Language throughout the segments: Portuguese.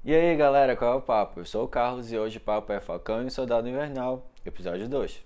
E aí galera, qual é o papo? Eu sou o Carlos e hoje o papo é Falcão e Soldado Invernal, episódio 2.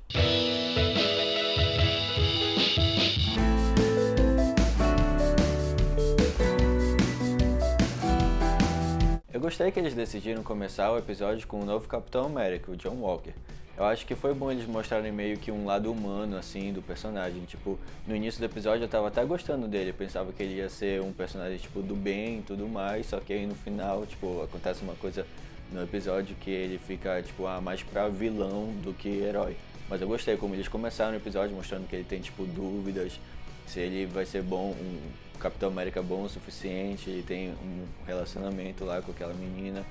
Eu gostei que eles decidiram começar o episódio com o novo Capitão América, o John Walker. Eu acho que foi bom eles mostrarem meio que um lado humano, assim, do personagem. Tipo, no início do episódio eu tava até gostando dele, eu pensava que ele ia ser um personagem, tipo, do bem e tudo mais, só que aí no final, tipo, acontece uma coisa no episódio que ele fica, tipo, mais pra vilão do que herói. Mas eu gostei como eles começaram o episódio mostrando que ele tem, tipo, dúvidas, se ele vai ser bom, um Capitão América bom o suficiente, ele tem um relacionamento lá com aquela menina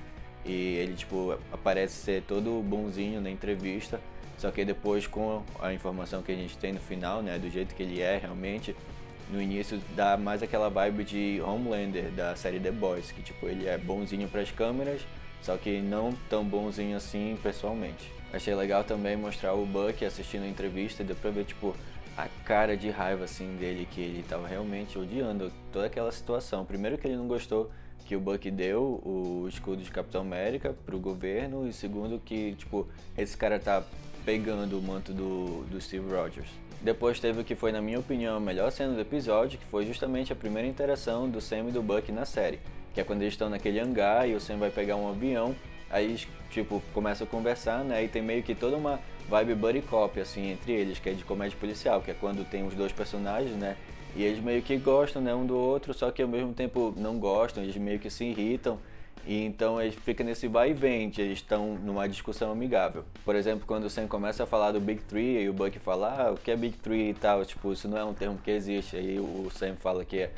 e ele tipo aparece ser todo bonzinho na entrevista, só que depois com a informação que a gente tem no final, né, do jeito que ele é realmente, no início dá mais aquela vibe de Homelander da série The Boys, que tipo ele é bonzinho para as câmeras, só que não tão bonzinho assim pessoalmente. Achei legal também mostrar o Bucky assistindo a entrevista e deu pra ver tipo a cara de raiva assim dele, que ele tava realmente odiando toda aquela situação. Primeiro que ele não gostou que o Bucky deu o escudo de Capitão América pro governo, e segundo que tipo esse cara tá pegando o manto do Steve Rogers. Depois teve o que foi, na minha opinião, a melhor cena do episódio, que foi justamente a primeira interação do Sam e do Bucky na série, que é quando eles estão naquele hangar e o Sam vai pegar um avião, aí tipo começam a conversar, né, e tem meio que toda uma vibe buddy cop, assim, entre eles, que é de comédia policial, que é quando tem os dois personagens, né? E eles meio que gostam, né, um do outro, só que ao mesmo tempo não gostam, eles meio que se irritam. E então eles ficam nesse vai e vem, eles estão numa discussão amigável. Por exemplo, quando o Sam começa a falar do Big Three e o Bucky fala, o que é Big Three e tal, tipo, isso não é um termo que existe. Aí o Sam fala que é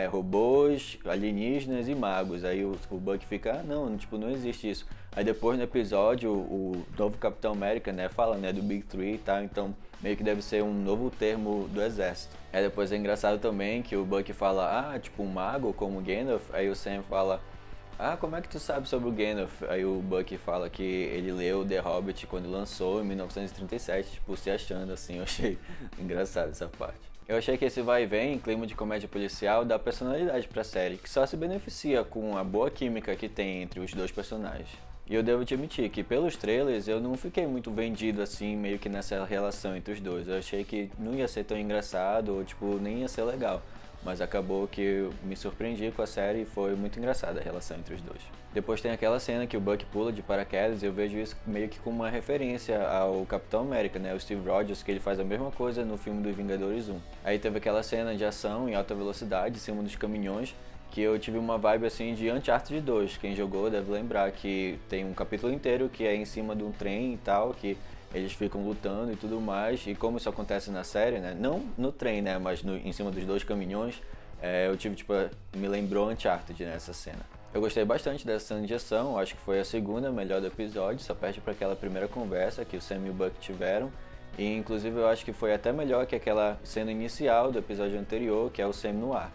robôs, alienígenas e magos. Aí o Bucky fica, não, tipo, não existe isso. Aí depois no episódio, o novo Capitão América, né, fala, né, do Big Three e tal, então meio que deve ser um novo termo do exército. Aí depois é engraçado também que o Bucky fala, tipo, um mago como o Gandalf, aí o Sam fala, como é que tu sabe sobre o Gandalf? Aí o Bucky fala que ele leu The Hobbit quando lançou em 1937, tipo, se achando assim, eu achei engraçado essa parte. Eu achei que esse vai e vem, em clima de comédia policial, dá personalidade pra série, que só se beneficia com a boa química que tem entre os dois personagens. E eu devo te admitir que pelos trailers eu não fiquei muito vendido assim, meio que nessa relação entre os dois. Eu achei que não ia ser tão engraçado, ou tipo, nem ia ser legal. Mas acabou que eu me surpreendi com a série e foi muito engraçada a relação entre os dois. Depois tem aquela cena que o Bucky pula de paraquedas e eu vejo isso meio que como uma referência ao Capitão América, né? O Steve Rogers, que ele faz a mesma coisa no filme dos Vingadores 1. Aí teve aquela cena de ação em alta velocidade em cima dos caminhões, que eu tive uma vibe assim de Uncharted 2. Quem jogou deve lembrar que tem um capítulo inteiro que é em cima de um trem e tal, que eles ficam lutando e tudo mais, e como isso acontece na série, né? Não no trem, né? Mas em cima dos dois caminhões, eu tive, tipo, me lembrou Uncharted nessa cena. Eu gostei bastante dessa cena de ação, acho que foi a segunda melhor do episódio, só perde para aquela primeira conversa que o Sam e o Buck tiveram. E inclusive eu acho que foi até melhor que aquela cena inicial do episódio anterior, que é o Sam no ar.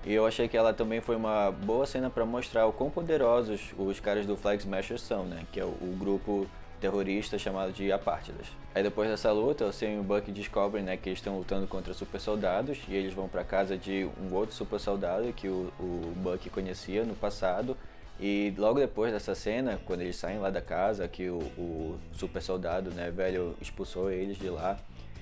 E eu achei que ela também foi uma boa cena para mostrar o quão poderosos os caras do Flag Smashers são, né? Que é o grupo terrorista chamado de Apártidas. Aí depois dessa luta, o Sam e o Bucky descobrem, né, que eles estão lutando contra super soldados e eles vão para casa de um outro super soldado que o Bucky conhecia no passado. E logo depois dessa cena, quando eles saem lá da casa, que o super soldado, né, velho, expulsou eles de lá,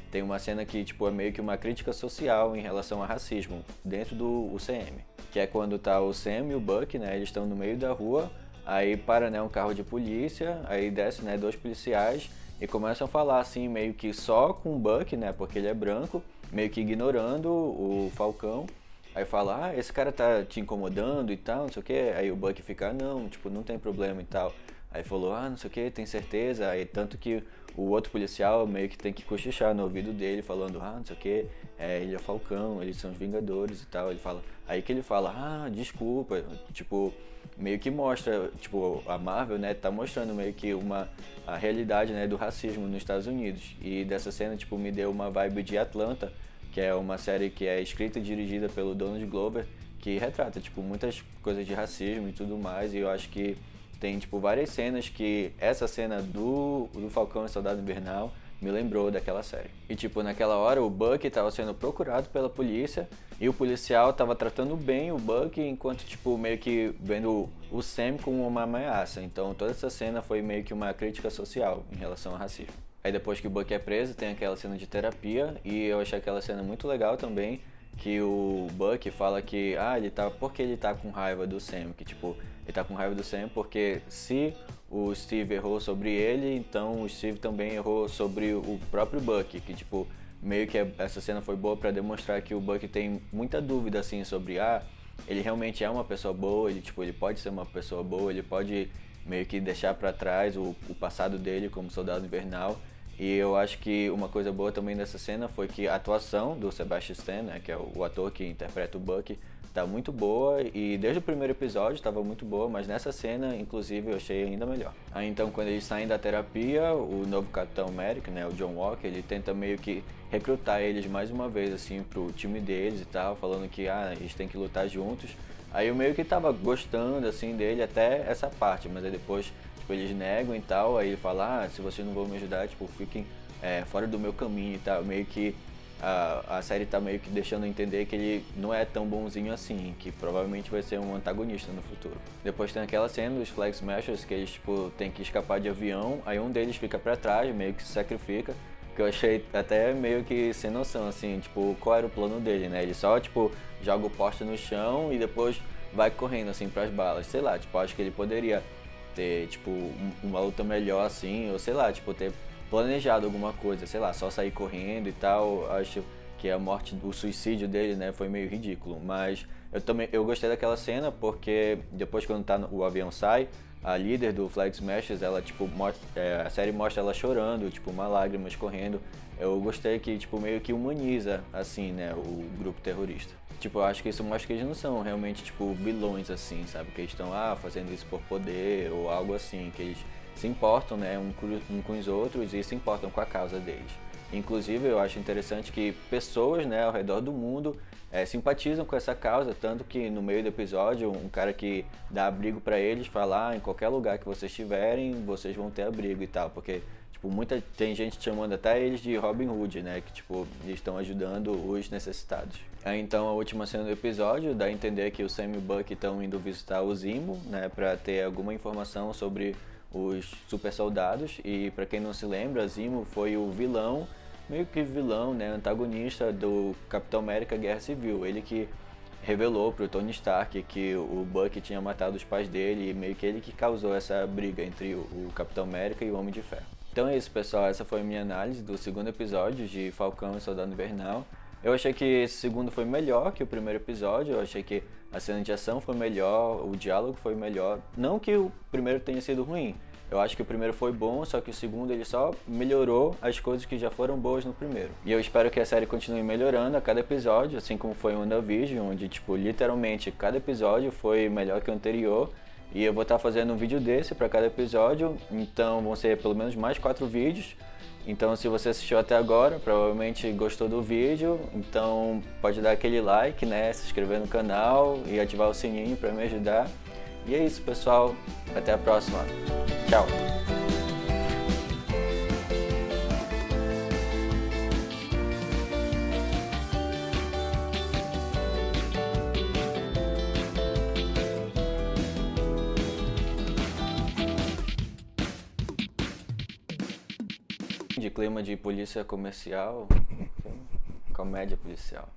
tem uma cena que tipo, é meio que uma crítica social em relação ao racismo dentro do UCM. Que é quando tá o Sam e o Buck, né? Eles estão no meio da rua, aí para, né, um carro de polícia, aí desce, né, dois policiais e começam a falar assim, meio que só com o Buck, né? Porque ele é branco, meio que ignorando o Falcão. Aí fala, esse cara tá te incomodando e tal, não sei o que. Aí o Buck fica, não, tipo, não tem problema e tal. Aí falou, não sei o que, tem certeza. Aí tanto que o outro policial meio que tem que cochichar no ouvido dele, falando, não sei o que, ele é Falcão, eles são os Vingadores e tal. Ele fala, aí que ele fala, desculpa, tipo, meio que mostra, tipo, a Marvel, né, tá mostrando meio que a realidade, né, do racismo nos Estados Unidos. E dessa cena, tipo, me deu uma vibe de Atlanta, que é uma série que é escrita e dirigida pelo Donald Glover, que retrata, tipo, muitas coisas de racismo e tudo mais, e eu acho que tem, tipo, várias cenas que essa cena do Falcão e Soldado Invernal me lembrou daquela série. E tipo, naquela hora o Buck estava sendo procurado pela polícia e o policial estava tratando bem o Buck enquanto tipo meio que vendo o Sam como uma ameaça. Então toda essa cena foi meio que uma crítica social em relação ao racismo. Aí depois que o Buck é preso, tem aquela cena de terapia e eu achei aquela cena muito legal também, que o Buck fala que porque ele tá com raiva do Sam, que tipo, ele tá com raiva do Sam porque se o Steve errou sobre ele, então o Steve também errou sobre o próprio Buck, que tipo, meio que essa cena foi boa pra demonstrar que o Buck tem muita dúvida assim sobre ele realmente é uma pessoa boa, ele pode ser uma pessoa boa, ele pode meio que deixar pra trás o passado dele como soldado invernal. E eu acho que uma coisa boa também dessa cena foi que a atuação do Sebastian Stan, né, que é o ator que interpreta o Buck, tá muito boa e desde o primeiro episódio estava muito boa, mas nessa cena, inclusive, eu achei ainda melhor. Aí então, quando eles saem da terapia, o novo Capitão América, né, o John Walker, ele tenta meio que recrutar eles mais uma vez, assim, pro time deles e tal, falando que, eles têm que lutar juntos. Aí eu meio que tava gostando, assim, dele até essa parte, mas aí depois eles negam e tal, aí ele fala, se vocês não vão me ajudar, tipo, fiquem fora do meu caminho e tal, meio que a série tá meio que deixando entender que ele não é tão bonzinho assim, que provavelmente vai ser um antagonista no futuro. Depois tem aquela cena dos Flag Smashers, que eles, tipo, tem que escapar de avião, aí um deles fica pra trás, meio que se sacrifica, que eu achei até meio que sem noção, assim, tipo, qual era o plano dele, né? Ele só, tipo, joga o poste no chão e depois vai correndo, assim, pras balas, sei lá, tipo, acho que ele poderia ter, tipo, uma luta melhor assim, ou sei lá, tipo, ter planejado alguma coisa, sei lá, só sair correndo e tal. Acho que a morte, o suicídio dele, né, foi meio ridículo, mas eu gostei daquela cena porque depois quando o avião sai, a líder do Flag Smashers, ela, tipo, a série mostra ela chorando, tipo, uma lágrima escorrendo. Eu gostei que, tipo, meio que humaniza, assim, né, o grupo terrorista. Tipo, eu acho que isso mostra que eles não são realmente, tipo, vilões, assim, sabe? Que eles estão, fazendo isso por poder ou algo assim, que eles se importam, né, um com os outros e se importam com a causa deles. Inclusive, eu acho interessante que pessoas, né, ao redor do mundo simpatizam com essa causa, tanto que no meio do episódio, um cara que dá abrigo pra eles fala, em qualquer lugar que vocês estiverem, vocês vão ter abrigo e tal, porque tipo, tem gente chamando até eles de Robin Hood, né, que tipo, eles estão ajudando os necessitados. Aí então a última cena do episódio dá a entender que o Sam e o Buck estão indo visitar o Zimo, né, pra ter alguma informação sobre os super soldados, e pra quem não se lembra, Zimo foi o vilão, meio que vilão, né, antagonista do Capitão América Guerra Civil, ele que revelou pro Tony Stark que o Buck tinha matado os pais dele e meio que ele que causou essa briga entre o Capitão América e o Homem de Ferro. Então é isso, pessoal, essa foi a minha análise do segundo episódio de Falcão e Soldado Invernal. Eu achei que esse segundo foi melhor que o primeiro episódio, eu achei que a cena de ação foi melhor, o diálogo foi melhor. Não que o primeiro tenha sido ruim, eu acho que o primeiro foi bom, só que o segundo ele só melhorou as coisas que já foram boas no primeiro. E eu espero que a série continue melhorando a cada episódio, assim como foi o WandaVision, onde tipo, literalmente cada episódio foi melhor que o anterior. E eu vou estar fazendo um vídeo desse para cada episódio, então vão ser pelo menos mais 4 vídeos. Então se você assistiu até agora, provavelmente gostou do vídeo, então pode dar aquele like, né, se inscrever no canal e ativar o sininho para me ajudar. E é isso, pessoal, até a próxima. Tchau! De clima de polícia comercial, comédia policial.